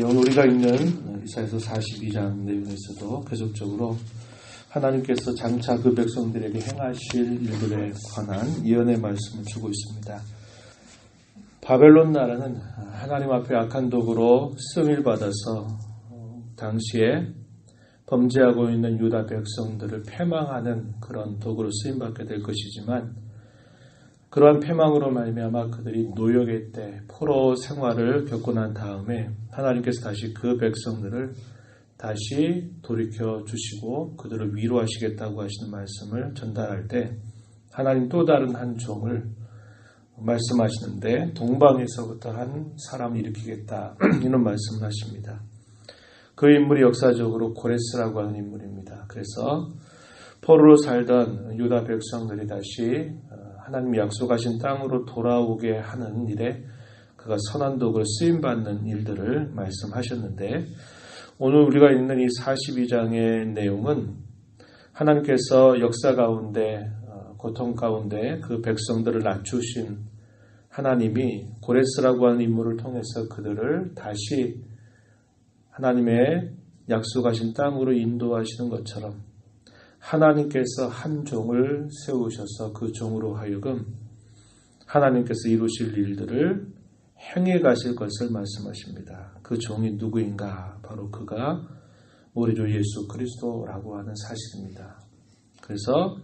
오늘 우리가 읽는 이사야서 42장 내용에서도 계속적으로 하나님께서 장차 그 백성들에게 행하실 일들에 관한 예언의 말씀을 주고 있습니다. 바벨론 나라는 하나님 앞에 악한 도구로 쓰임을 받아서 당시에 범죄하고 있는 유다 백성들을 패망하는 그런 도구로 쓰임받게 될 것이지만, 그러한 패망으로 말미암아 그들이 노역의 때 포로 생활을 겪고 난 다음에 하나님께서 다시 그 백성들을 다시 돌이켜 주시고 그들을 위로하시겠다고 하시는 말씀을 전달할 때, 하나님 또 다른 한 종을 말씀하시는데 동방에서부터 한 사람을 일으키겠다 이런 말씀을 하십니다. 그 인물이 역사적으로 고레스라고 하는 인물입니다. 그래서 포로로 살던 유다 백성들이 다시 하나님이 약속하신 땅으로 돌아오게 하는 일에 그가 선한 도구로 쓰임받는 일들을 말씀하셨는데, 오늘 우리가 읽는 이 42장의 내용은 하나님께서 역사 가운데 고통 가운데 그 백성들을 낮추신 하나님이 고레스라고 하는 인물을 통해서 그들을 다시 하나님의 약속하신 땅으로 인도하시는 것처럼 하나님께서 한 종을 세우셔서 그 종으로 하여금 하나님께서 이루실 일들을 행해 가실 것을 말씀하십니다. 그 종이 누구인가? 바로 그가 우리 주 예수 그리스도라고 하는 사실입니다. 그래서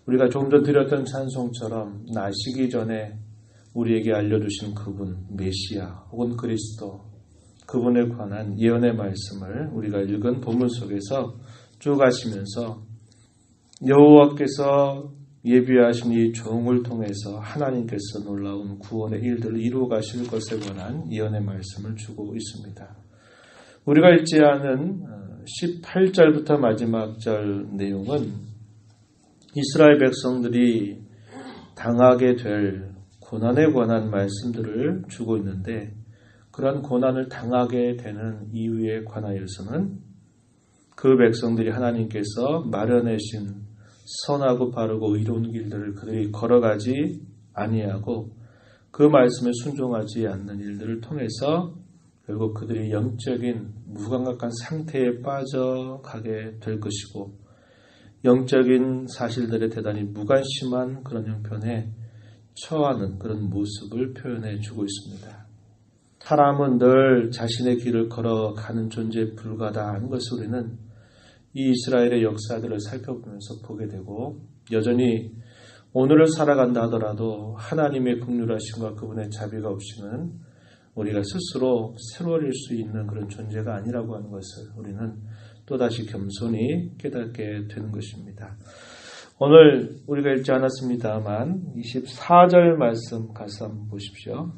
우리가 조금 전 드렸던 찬송처럼 나시기 전에 우리에게 알려주신 그분 메시아 혹은 그리스도, 그분에 관한 예언의 말씀을 우리가 읽은 본문 속에서 쭉 가시면서 여호와께서 예비하신 이 종을 통해서 하나님께서 놀라운 구원의 일들을 이루어 가실 것에 관한 예언의 말씀을 주고 있습니다. 우리가 읽지 않은 18절부터 마지막 절 내용은 이스라엘 백성들이 당하게 될 고난에 관한 말씀들을 주고 있는데, 그런 고난을 당하게 되는 이유에 관하여서는 그 백성들이 하나님께서 마련하신 선하고 바르고 의로운 길들을 그들이 걸어가지 아니하고 그 말씀에 순종하지 않는 일들을 통해서 결국 그들이 영적인 무감각한 상태에 빠져가게 될 것이고, 영적인 사실들에 대단히 무관심한 그런 형편에 처하는 그런 모습을 표현해 주고 있습니다. 사람은 늘 자신의 길을 걸어가는 존재에 불과하다는 것을 우리는 이 이스라엘의 역사들을 살펴보면서 보게 되고, 여전히 오늘을 살아간다 하더라도 하나님의 긍휼하심과 그분의 자비가 없이는 우리가 스스로 새로워질 수 있는 그런 존재가 아니라고 하는 것을 우리는 또다시 겸손히 깨닫게 되는 것입니다. 오늘 우리가 읽지 않았습니다만 24절 말씀 가서 한번 보십시오.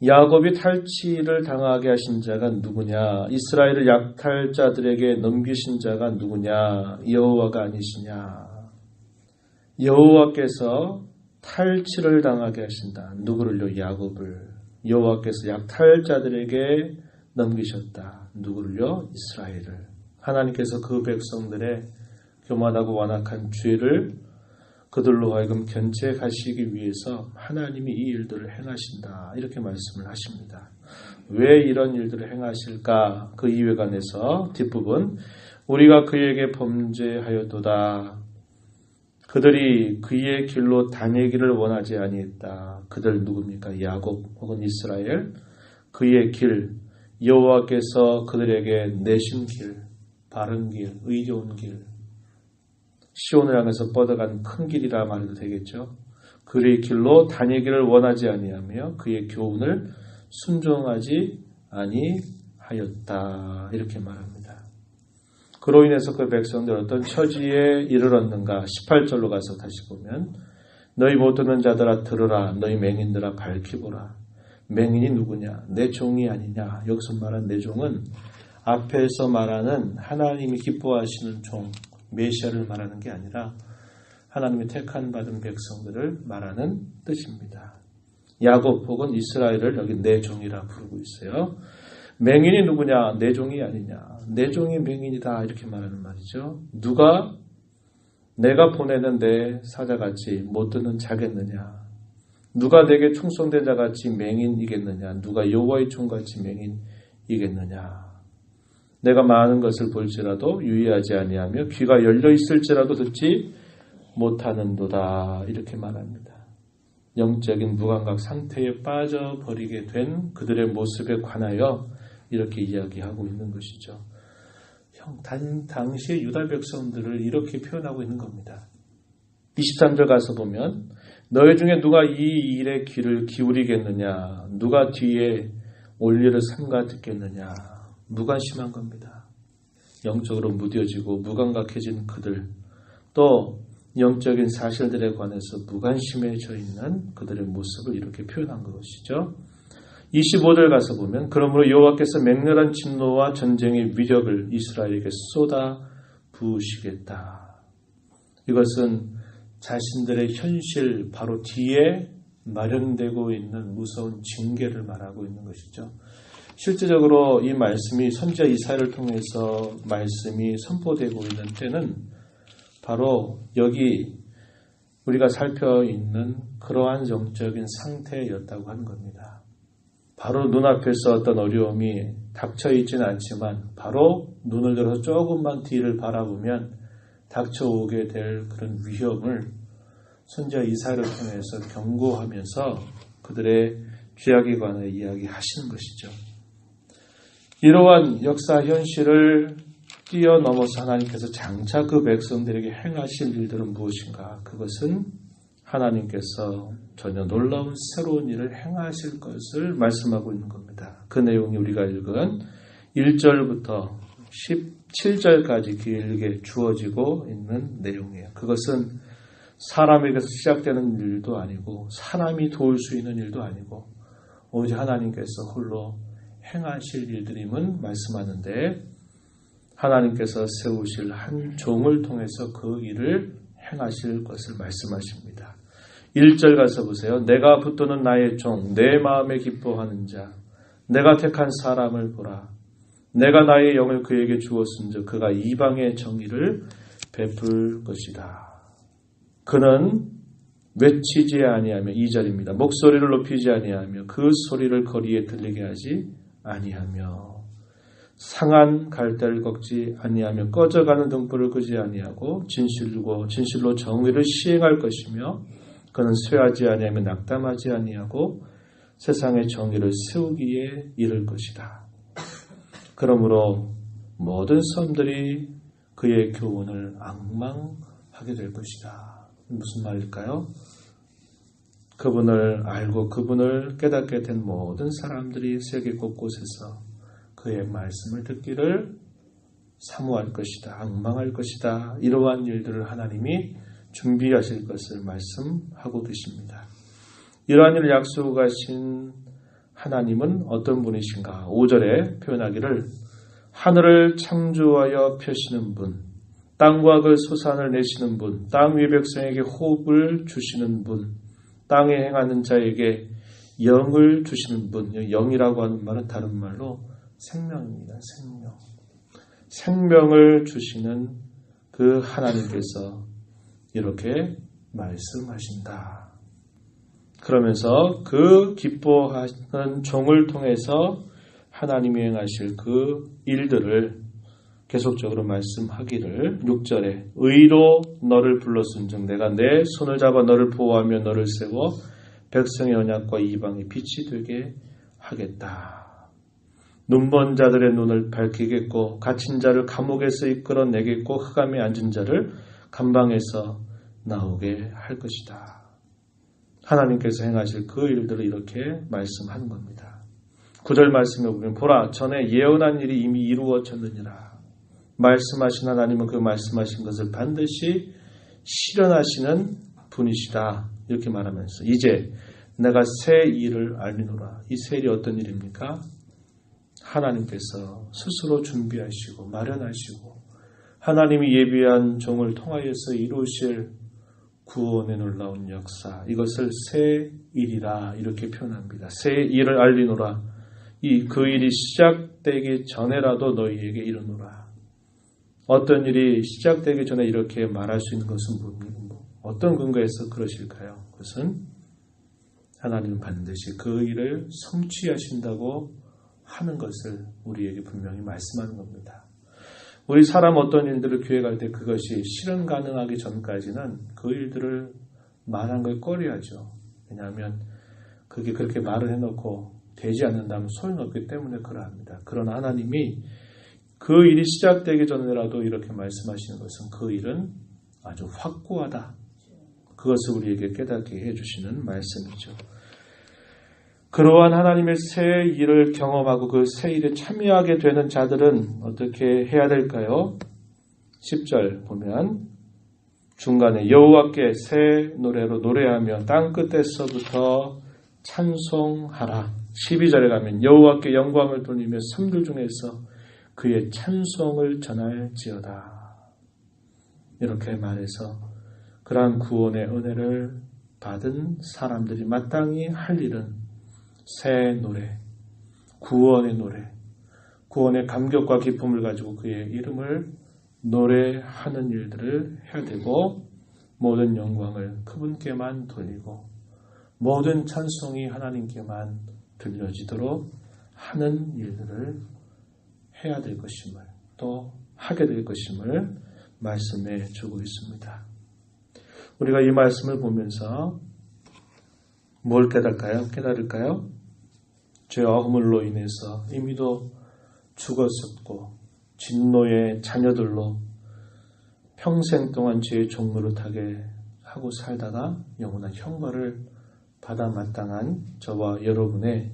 야곱이 탈취를 당하게 하신 자가 누구냐? 이스라엘을 약탈자들에게 넘기신 자가 누구냐? 여호와가 아니시냐? 여호와께서 탈취를 당하게 하신다. 누구를요? 야곱을. 여호와께서 약탈자들에게 넘기셨다. 누구를요? 이스라엘을. 하나님께서 그 백성들의 교만하고 완악한 죄를 그들로 하여금 견책하시기 위해서 하나님이 이 일들을 행하신다. 이렇게 말씀을 하십니다. 왜 이런 일들을 행하실까? 그 이유에 관해서 뒷부분, 우리가 그에게 범죄하였도다. 그들이 그의 길로 다니기를 원하지 아니했다. 그들 누굽니까? 야곱 혹은 이스라엘. 그의 길, 여호와께서 그들에게 내신 길, 바른 길, 의로운 길, 시온을 향해서 뻗어간 큰 길이라 말해도 되겠죠. 그의 길로 다니기를 원하지 아니하며 그의 교훈을 순종하지 아니하였다. 이렇게 말합니다. 그로 인해서 그 백성들 어떤 처지에 이르렀는가? 18절로 가서 다시 보면, 너희 못 듣는 자들아 들으라. 너희 맹인들아 밝히보라. 맹인이 누구냐? 내 종이 아니냐? 여기서 말한 내 종은 앞에서 말하는 하나님이 기뻐하시는 종 메시아를 말하는 게 아니라 하나님의 택한 받은 백성들을 말하는 뜻입니다. 야곱 혹은 이스라엘을 여기 내 종이라 부르고 있어요. 맹인이 누구냐? 내 종이 아니냐? 내 종이 맹인이다. 이렇게 말하는 말이죠. 누가 내가 보내는 내 사자같이 못 듣는 자겠느냐? 누가 내게 충성된 자같이 맹인이겠느냐? 누가 여호와의 종같이 맹인 이겠느냐. 내가 많은 것을 볼지라도 유의하지 아니하며 귀가 열려 있을지라도 듣지 못하는도다. 이렇게 말합니다. 영적인 무감각 상태에 빠져버리게 된 그들의 모습에 관하여 이렇게 이야기하고 있는 것이죠. 당시의 유다 백성들을 이렇게 표현하고 있는 겁니다. 23절 가서 보면 너희 중에 누가 이 일에 귀를 기울이겠느냐, 누가 뒤에 올리를 삼가 듣겠느냐. 무관심한 겁니다. 영적으로 무뎌지고 무감각해진 그들, 또 영적인 사실들에 관해서 무관심해져 있는 그들의 모습을 이렇게 표현한 것이죠. 25절 가서 보면 그러므로 여호와께서 맹렬한 진노와 전쟁의 위력을 이스라엘에게 쏟아 부으시겠다. 이것은 자신들의 현실 바로 뒤에 마련되고 있는 무서운 징계를 말하고 있는 것이죠. 실제적으로 이 말씀이 선지자 이사야를 통해서 말씀이 선포되고 있는 때는 바로 여기 우리가 살펴있는 그러한 영적인 상태였다고 하는 겁니다. 바로 눈앞에서 어떤 어려움이 닥쳐있지는 않지만 바로 눈을 들어서 조금만 뒤를 바라보면 닥쳐오게 될 그런 위험을 선지자 이사야를 통해서 경고하면서 그들의 죄악에 관해 이야기하시는 것이죠. 이러한 역사 현실을 뛰어넘어서 하나님께서 장차 그 백성들에게 행하실 일들은 무엇인가? 그것은 하나님께서 전혀 놀라운 새로운 일을 행하실 것을 말씀하고 있는 겁니다. 그 내용이 우리가 읽은 1절부터 17절까지 길게 주어지고 있는 내용이에요. 그것은 사람에게서 시작되는 일도 아니고 사람이 도울 수 있는 일도 아니고 오직 하나님께서 홀로 행하실 일들임은 말씀하는데 하나님께서 세우실 한 종을 통해서 그 일을 행하실 것을 말씀하십니다. 1절 가서 보세요. 내가 붙드는 나의 종, 내 마음에 기뻐하는 자, 내가 택한 사람을 보라. 내가 나의 영을 그에게 주었은즉 그가 이방의 정의를 베풀 것이다. 그는 외치지 아니하며 2절입니다. 목소리를 높이지 아니하며 그 소리를 거리에 들리게 하지 아니하며 상한 갈대를 꺾지 아니하며 꺼져가는 등불을 끄지 아니하고 진실로 정의를 시행할 것이며 그는 쇠하지 아니하며 낙담하지 아니하고 세상의 정의를 세우기에 이를 것이다. 그러므로 모든 사람들이 그의 교훈을 앙망하게 될 것이다. 무슨 말일까요? 그분을 알고 그분을 깨닫게 된 모든 사람들이 세계 곳곳에서 그의 말씀을 듣기를 사모할 것이다. 앙망할 것이다. 이러한 일들을 하나님이 준비하실 것을 말씀하고 계십니다. 이러한 일을 약속하신 하나님은 어떤 분이신가? 5절에 표현하기를 하늘을 창조하여 펴시는 분, 땅과 그 소산을 내시는 분, 땅 위 백성에게 호흡을 주시는 분, 땅에 행하는 자에게 영을 주시는 분. 영이라고 하는 말은 다른 말로 생명입니다. 생명. 생명을 주시는 그 하나님께서 이렇게 말씀하신다. 그러면서 그 기뻐하는 종을 통해서 하나님이 행하실 그 일들을 계속적으로 말씀하기를 6절에 의로 너를 불렀은즉 내가 내 손을 잡아 너를 보호하며 너를 세워 백성의 언약과 이방의 빛이 되게 하겠다. 눈먼 자들의 눈을 밝히겠고 갇힌 자를 감옥에서 이끌어내겠고 흑암에 앉은 자를 감방에서 나오게 할 것이다. 하나님께서 행하실 그 일들을 이렇게 말씀하는 겁니다. 9절 말씀에 보면 보라 전에 예언한 일이 이미 이루어졌느니라. 말씀하신 하나님은 그 말씀하신 것을 반드시 실현하시는 분이시다. 이렇게 말하면서 이제 내가 새 일을 알리노라. 이 새 일이 어떤 일입니까? 하나님께서 스스로 준비하시고 마련하시고 하나님이 예비한 종을 통하여서 이루실 구원의 놀라운 역사, 이것을 새 일이라 이렇게 표현합니다. 새 일을 알리노라. 그 일이 시작되기 전에라도 너희에게 이르노라. 어떤 일이 시작되기 전에 이렇게 말할 수 있는 것은 어떤 근거에서 그러실까요? 그것은 하나님은 반드시 그 일을 성취하신다고 하는 것을 우리에게 분명히 말씀하는 겁니다. 우리 사람 어떤 일들을 교회 갈 때 그것이 실현 가능하기 전까지는 그 일들을 말한 걸 꺼려야죠. 왜냐하면 그게 그렇게 말을 해놓고 되지 않는다면 소용없기 때문에 그러합니다. 그러나 하나님이 그 일이 시작되기 전에라도 이렇게 말씀하시는 것은 그 일은 아주 확고하다. 그것을 우리에게 깨닫게 해주시는 말씀이죠. 그러한 하나님의 새 일을 경험하고 그 새 일에 참여하게 되는 자들은 어떻게 해야 될까요? 10절 보면 중간에 여호와께 새 노래로 노래하며 땅끝에서부터 찬송하라. 12절에 가면 여호와께 영광을 돌리며 섬들 중에서 그의 찬송을 전할지어다. 이렇게 말해서 그러한 구원의 은혜를 받은 사람들이 마땅히 할 일은 새 노래, 구원의 노래, 구원의 감격과 기쁨을 가지고 그의 이름을 노래하는 일들을 해야 되고 모든 영광을 그분께만 돌리고 모든 찬송이 하나님께만 들려지도록 하는 일들을 해야 될 것임을 또 하게 될 것임을 말씀해 주고 있습니다. 우리가 이 말씀을 보면서 뭘 깨달을까요? 죄와 허물로 인해서 이미도 죽었었고 진노의 자녀들로 평생 동안 죄의 종노릇하게 하고 살다가 영원한 형벌을 받아 마땅한 저와 여러분의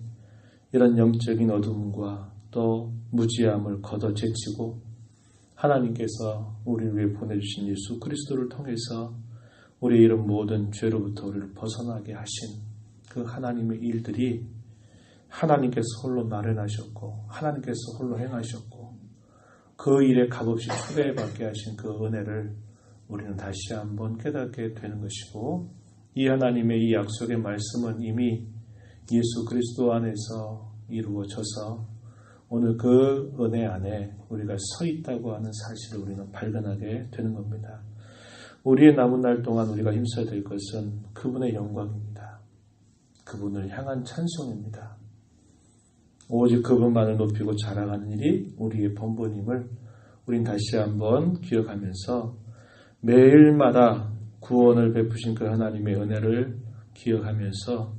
이런 영적인 어둠과 또 무지함을 걷어제치고 하나님께서 우리를 위해 보내주신 예수 그리스도를 통해서 우리의 이런 모든 죄로부터 우리를 벗어나게 하신 그 하나님의 일들이 하나님께서 홀로 마련하셨고 하나님께서 홀로 행하셨고 그 일에 값없이 초대받게 하신 그 은혜를 우리는 다시 한번 깨닫게 되는 것이고 이 하나님의 이 약속의 말씀은 이미 예수 그리스도 안에서 이루어져서 오늘 그 은혜 안에 우리가 서 있다고 하는 사실을 우리는 발견하게 되는 겁니다. 우리의 남은 날 동안 우리가 힘써야 될 것은 그분의 영광입니다. 그분을 향한 찬송입니다. 오직 그분만을 높이고 자랑하는 일이 우리의 본분임을 우린 다시 한번 기억하면서 매일마다 구원을 베푸신 그 하나님의 은혜를 기억하면서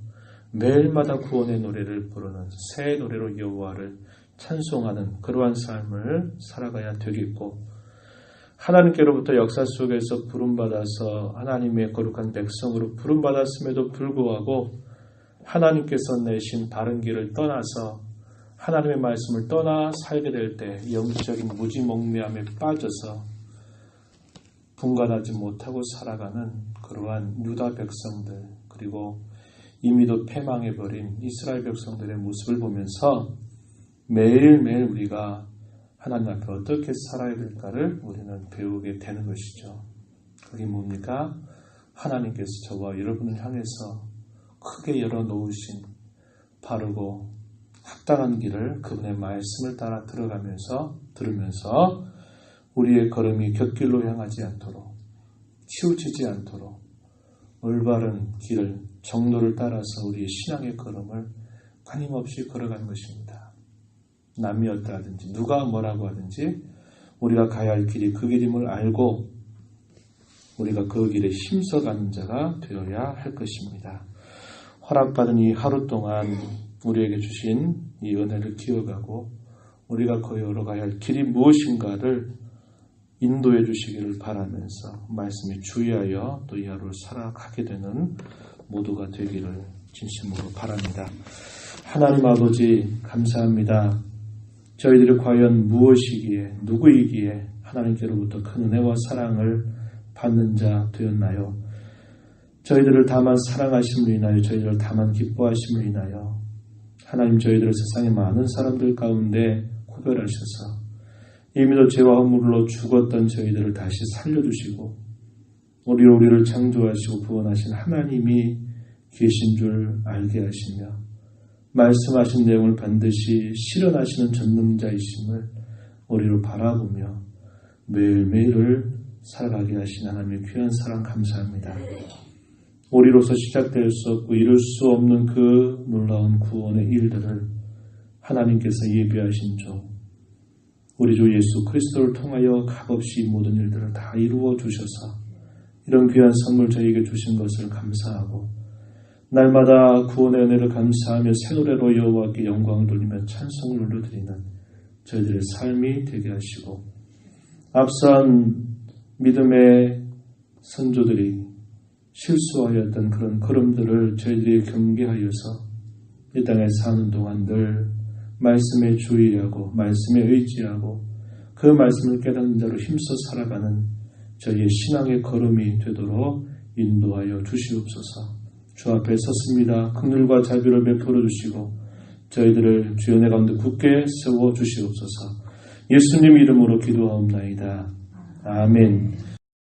매일마다 구원의 노래를 부르는 새 노래로 여호와를 찬송하는 그러한 삶을 살아가야 되겠고 하나님께로부터 역사 속에서 부름받아서 하나님의 거룩한 백성으로 부름받았음에도 불구하고 하나님께서 내신 바른 길을 떠나서 하나님의 말씀을 떠나 살게 될 때 영적인 무지몽매함에 빠져서 분간하지 못하고 살아가는 그러한 유다 백성들 그리고 이미도 패망해버린 이스라엘 백성들의 모습을 보면서 매일매일 우리가 하나님 앞에 어떻게 살아야 될까를 우리는 배우게 되는 것이죠. 그게 뭡니까? 하나님께서 저와 여러분을 향해서 크게 열어놓으신 바르고 합당한 길을 그분의 말씀을 따라 들으면서 우리의 걸음이 곁길로 향하지 않도록 치우치지 않도록 올바른 길을 정도를 따라서 우리의 신앙의 걸음을 끊임없이 걸어가는 것입니다. 남이 어떠하든지 누가 뭐라고 하든지 우리가 가야 할 길이 그 길임을 알고 우리가 그 길에 힘써가는 자가 되어야 할 것입니다. 허락받은 이 하루 동안 우리에게 주신 이 은혜를 기억하고 우리가 걸어가야 할 길이 무엇인가를 인도해 주시기를 바라면서 말씀에 주의하여 또 이 하루를 살아가게 되는 모두가 되기를 진심으로 바랍니다. 하나님 아버지 감사합니다. 저희들이 과연 무엇이기에 누구이기에 하나님께로부터 큰 은혜와 사랑을 받는 자 되었나요? 저희들을 다만 사랑하심을 인하여 저희들을 다만 기뻐하심을 인하여 하나님 저희들을 세상의 많은 사람들 가운데 구별하셔서 이미도 죄와 허물로 죽었던 저희들을 다시 살려주시고 우리를 창조하시고 구원하신 하나님이 계신 줄 알게 하시며 말씀하신 내용을 반드시 실현하시는 전능자이심을 우리로 바라보며 매일매일을 살아가게 하신 하나님의 귀한 사랑 감사합니다. 우리로서 시작될 수 없고 이룰 수 없는 그 놀라운 구원의 일들을 하나님께서 예비하신 종, 우리 주 예수 그리스도를 통하여 값없이 모든 일들을 다 이루어 주셔서 이런 귀한 선물 저희에게 주신 것을 감사하고 날마다 구원의 은혜를 감사하며 새 노래로 여호와께 영광을 돌리며 찬송을 올려드리는 저희들의 삶이 되게 하시고 앞선 믿음의 선조들이 실수하였던 그런 걸음들을 저희들이 경계하여서 이 땅에 사는 동안 늘 말씀에 주의하고 말씀에 의지하고 그 말씀을 깨닫는 자로 힘써 살아가는 저희의 신앙의 걸음이 되도록 인도하여 주시옵소서. 주 앞에 섰습니다. 긍휼과 자비를 베풀어 주시고 저희들을 주의 은혜 가운데 굳게 세워 주시옵소서. 예수님 이름으로 기도하옵나이다. 아멘.